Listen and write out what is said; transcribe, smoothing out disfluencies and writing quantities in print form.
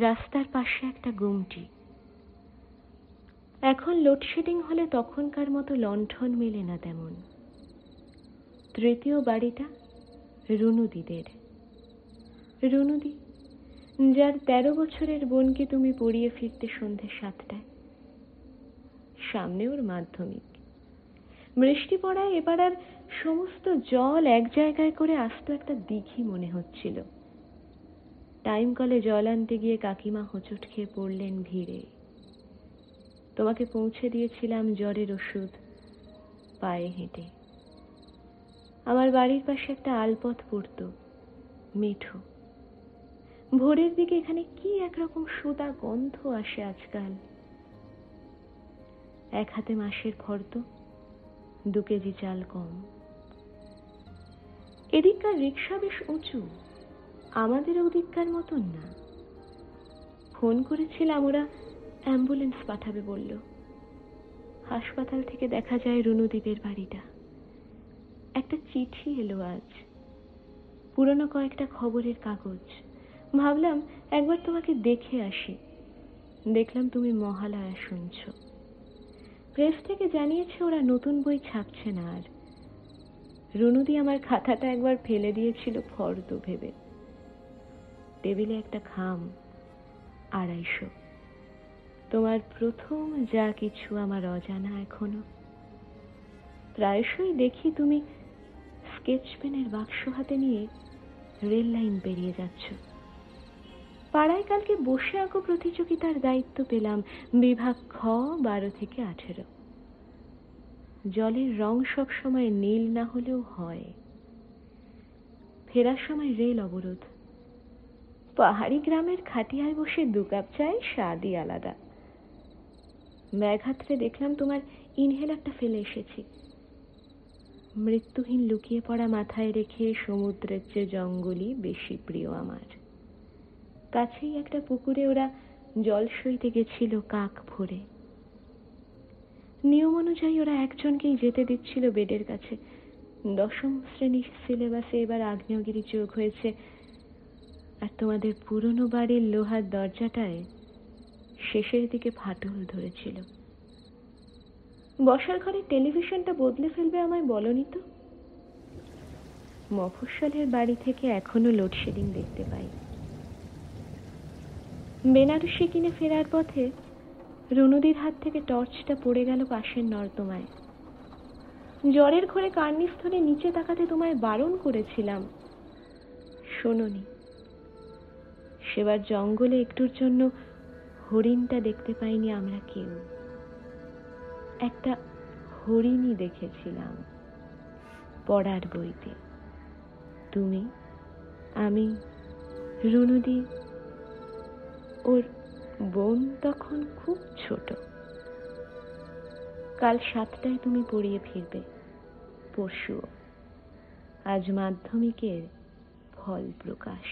রাস্তার পাশে একটা গুমটি। এখন লোডশেডিং হলে তখনকার মতো লণ্ঠন মেলে না তেমন। তৃতীয় বাড়িটা রুনুদিদের। রুনুদি, যার 13 বছরের বোনকে তুমি পড়িয়ে ফিরতে সন্ধ্যে 7টায়। সামনে ওর মাধ্যমিক। বৃষ্টি পড়ায় এবার আর সমস্ত জল এক জায়গায় করে আসতো একটা দিঘি মনে হচ্ছিল। টাইম কলে জল আনতে গিয়ে কাকিমা হোঁচট খেয়ে পড়লেন ভিড়ে। তোমাকে পৌঁছে দিয়েছিলাম জ্বরের ওষুধ পায়ে হেঁটে। আমার বাড়ির পাশে একটা আলপথ পড়তো, মেঠো। ভোরের দিকে এখানে কি একরকম সুদা গন্ধ আসে আজকাল। এক হাতে মাসের ফর্দ, 2 কেজি চাল কম। এদিককার রিক্সা বেশ উঁচু, আমাদের ওদিককার মতন না। ফোন করেছিলাম, ওরা অ্যাম্বুলেন্স পাঠাবে বলল। হাসপাতাল থেকে দেখা যায় রুনুদিদের বাড়িটা। একটা চিঠি এলো আজ, পুরনো কয়েকটা খবরের কাগজ। ভাবলাম একবার তোমাকে দেখে আসি। দেখলাম তুমি মহালয়া শুনছ। প্রেস থেকে জানিয়েছে ওরা নতুন বই ছাপছে না আর। রুনুদি আমার খাতাটা একবার ফেলে দিয়েছিল ফর্দ ভেবে। টেবিলে একটা খাম, 250। তোমার প্রথম যা কিছু আমার অজানা এখনো। প্রায়শই দেখি তুমি স্কেচ পেনের বাক্স হাতে নিয়ে রেল লাইন পেরিয়ে যাচ্ছ। পাড়ায় কালকে বসে আঁকো প্রতিযোগিতার দায়িত্ব পেলাম, বিভাগ খ, 12 থেকে 18। জলের রং সব সময় নীল না হলেও হয়। ফেরার সময় রেল অবরোধ। পাহাড়ি গ্রামের খাটিয়ায় বসে 2 কাপ চায়, স্বাদই আলাদা। ব্যাঘাতরে দেখলাম তোমার ইনহেলারটা ফেলে এসেছি। মৃত্যুহীন লুকিয়ে পড়া মাথায় রেখে সমুদ্রের চেয়ে জঙ্গলই বেশি প্রিয় আমার। কাছেই একটা পুকুরে ওরা জল সইতে গেছিল কাক ভরে। নিয়ম অনুযায়ী ওরা একজনকেই যেতে দিচ্ছিল বেডের কাছে। 10ম শ্রেণীর সিলেবাসে এবার আগ্নেয়গিরি যোগ হয়েছে। আর তোমাদের পুরনো বাড়ির লোহার দরজাটায় শেষের দিকে ফাটল ধরেছিল। বসার ঘরে টেলিভিশনটা বদলে ফেলবে আমায় বলনি তো? মফস্বলের বাড়ি থেকে এখনো লোডশেডিং দেখতে পাই। বেনারসি কিনে ফেরার পথে রুনুদির হাত থেকে টর্চটা পড়ে গেল পাশের নর্দমায়। জ্বরের ঘরে কার্নিস ধরে নিচে তাকাতে তোমায় বারণ করেছিলাম, শোনোনি। সেবার জঙ্গলে একটুর জন্য হরিণটা দেখতে পাইনি আমরা কেউ। একটা হরিণই দেখেছিলাম পড়ার বইতে। তুমি, আমি, রুনুদি, ওর বোন তখন খুব ছোট। কাল 7টায় তুমি পড়িয়ে ফিরবে, পরশুও। আজ মাধ্যমিকের ফল প্রকাশ।